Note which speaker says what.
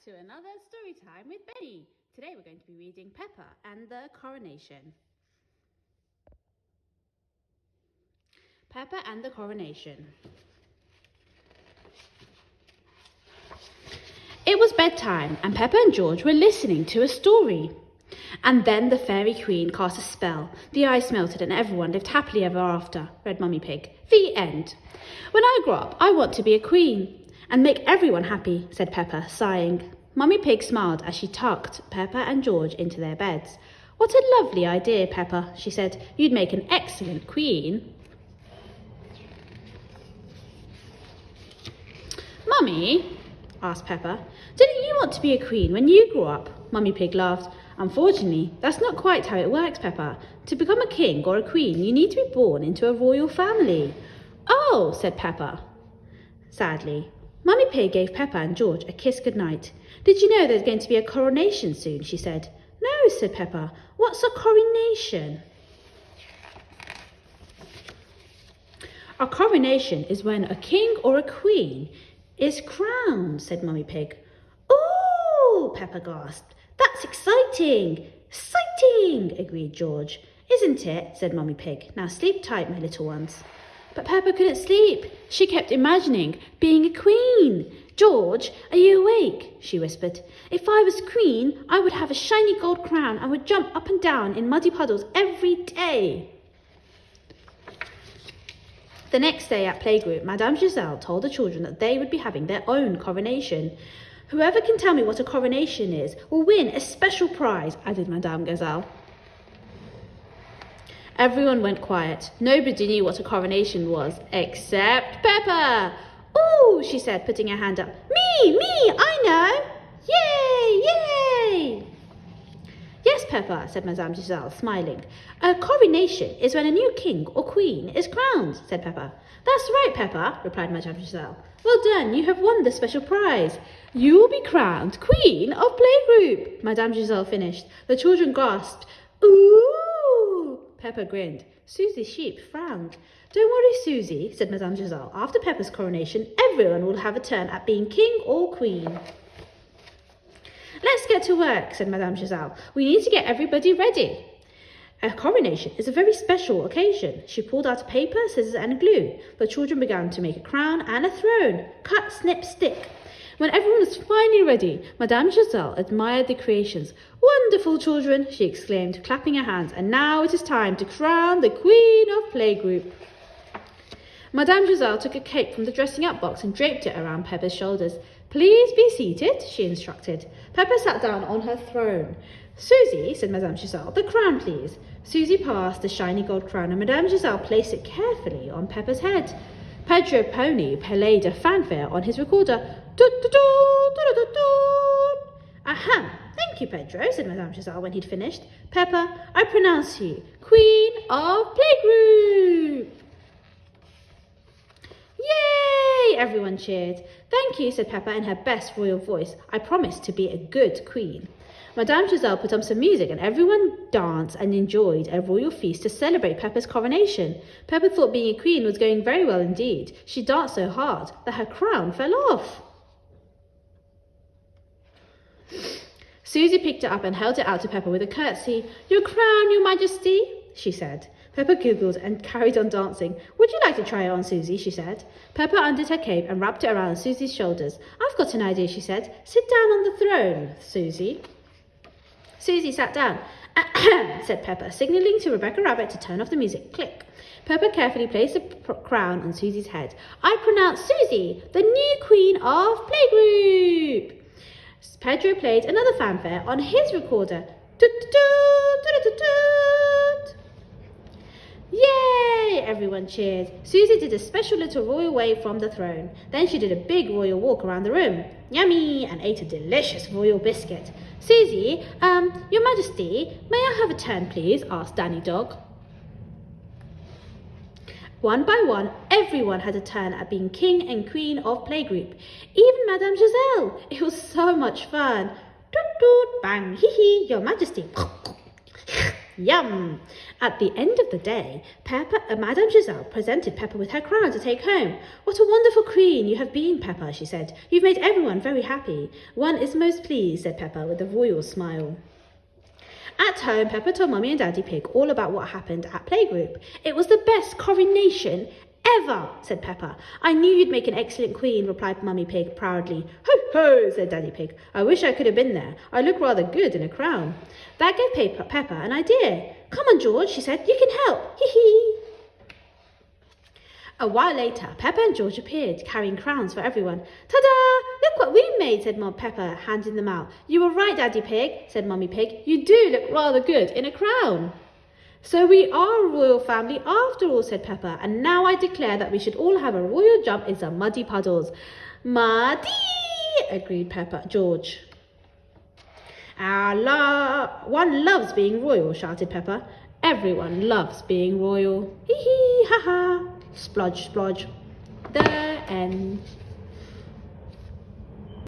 Speaker 1: to another story time with Benny. Today we're going to be reading Peppa and the Coronation. Peppa and the Coronation. It was bedtime and Peppa and George were listening to a story. And then the Fairy Queen cast a spell. The ice melted and everyone lived happily ever after, read Mummy Pig. The end. When I grow up, I want to be a queen and make everyone happy, said Peppa, sighing. Mummy Pig smiled as she tucked Peppa and George into their beds. What a lovely idea, Peppa, she said. You'd make an excellent queen. Mummy, asked Peppa, didn't you want to be a queen when you grew up? Mummy Pig laughed. Unfortunately, that's not quite how it works, Peppa. To become a king or a queen, you need to be born into a royal family. Oh, said Peppa, sadly. Mummy Pig gave Peppa and George a kiss goodnight. Did you know there's going to be a coronation soon, she said. No, said Peppa. What's a coronation? A coronation is when a king or a queen is crowned, said Mummy Pig. Ooh, Peppa gasped. That's exciting! Exciting, agreed George. Isn't it? Said Mummy Pig. Now sleep tight, my little ones. But Peppa couldn't sleep. She kept imagining being a queen. George, are you awake? She whispered. If I was queen, I would have a shiny gold crown and would jump up and down in muddy puddles every day. The next day at playgroup, Madame Giselle told the children that they would be having their own coronation. Whoever can tell me what a coronation is will win a special prize, added Madame Gazelle. Everyone went quiet. Nobody knew what a coronation was, except Peppa. Ooh, she said, putting her hand up. Me, I know. Yay, yay. Yes, Peppa, said Madame Giselle, smiling. A coronation is when a new king or queen is crowned, said Peppa. That's right, Peppa, replied Madame Giselle. Well done, you have won the special prize. You will be crowned Queen of Playgroup, Madame Giselle finished. The children gasped. Ooh! Peppa grinned. Susie Sheep frowned. Don't worry, Susie, said Madame Giselle. After Peppa's coronation, everyone will have a turn at being king or queen. Let's get to work, said Madame Giselle. We need to get everybody ready. A coronation is a very special occasion. She pulled out paper, scissors and glue. The children began to make a crown and a throne. Cut, snip, stick. When everyone was finally ready, Madame Giselle admired the creations. Wonderful, children, she exclaimed, clapping her hands. And now it is time to crown the Queen of Playgroup. Madame Giselle took a cape from the dressing-up box and draped it around Peppa's shoulders. Please be seated, she instructed. Peppa sat down on her throne. Susie, said Madame Giselle, the crown, please. Susie passed the shiny gold crown and Madame Giselle placed it carefully on Peppa's head. Pedro Pony played a fanfare on his recorder. Aha, thank you, Pedro, said Madame Giselle when he'd finished. Peppa, I pronounce you Queen of Playgroup. Yay! Everyone cheered. Thank you, said Peppa in her best royal voice. I promise to be a good queen. Madame Giselle put on some music and everyone danced and enjoyed a royal feast to celebrate Peppa's coronation. Peppa thought being a queen was going very well indeed. She danced so hard that her crown fell off. Susie picked it up and held it out to Peppa with a curtsy. Your crown, Your Majesty, she said. Peppa giggled and carried on dancing. Would you like to try it on, Susie, she said. Peppa undid her cape and wrapped it around Susie's shoulders. I've got an idea, she said. Sit down on the throne, Susie. Susie sat down. Ahem, said Peppa, signalling to Rebecca Rabbit to turn off the music. Click. Peppa carefully placed the crown on Susie's head. I pronounce Susie, the new Queen of Playgroup. Pedro played another fanfare on his recorder. Yay! Everyone cheered. Susie did a special little royal wave from the throne. Then she did a big royal walk around the room. Yummy! And ate a delicious royal biscuit. Susie, Your Majesty, may I have a turn, please? Asked Danny Dog. One by one, everyone had a turn at being king and queen of Playgroup. Even Madame Giselle. It was so much fun. Toot toot, bang, hee hee, Your Majesty. Yum! At the end of the day, Madame Giselle presented Peppa with her crown to take home. What a wonderful queen you have been, Peppa, she said. You've made everyone very happy. One is most pleased, said Peppa with a royal smile. At home, Peppa told Mummy and Daddy Pig all about what happened at playgroup. It was the best coronation ever, said Peppa. I knew you'd make an excellent queen, replied Mummy Pig proudly. Ho, ho, said Daddy Pig. I wish I could have been there. I look rather good in a crown. That gave Peppa an idea. Come on, George, she said. You can help. Hee hee. A while later, Peppa and George appeared, carrying crowns for everyone. Ta-da! Look what we made, said Peppa, handing them out. You were right, Daddy Pig, said Mummy Pig. You do look rather good in a crown. So we are a royal family after all, said Peppa, and now I declare that we should all have a royal jump in some muddy puddles. Muddy, agreed George. One loves being royal, shouted Peppa. Everyone loves being royal. Hee hee, ha ha. Splodge, splodge. The end.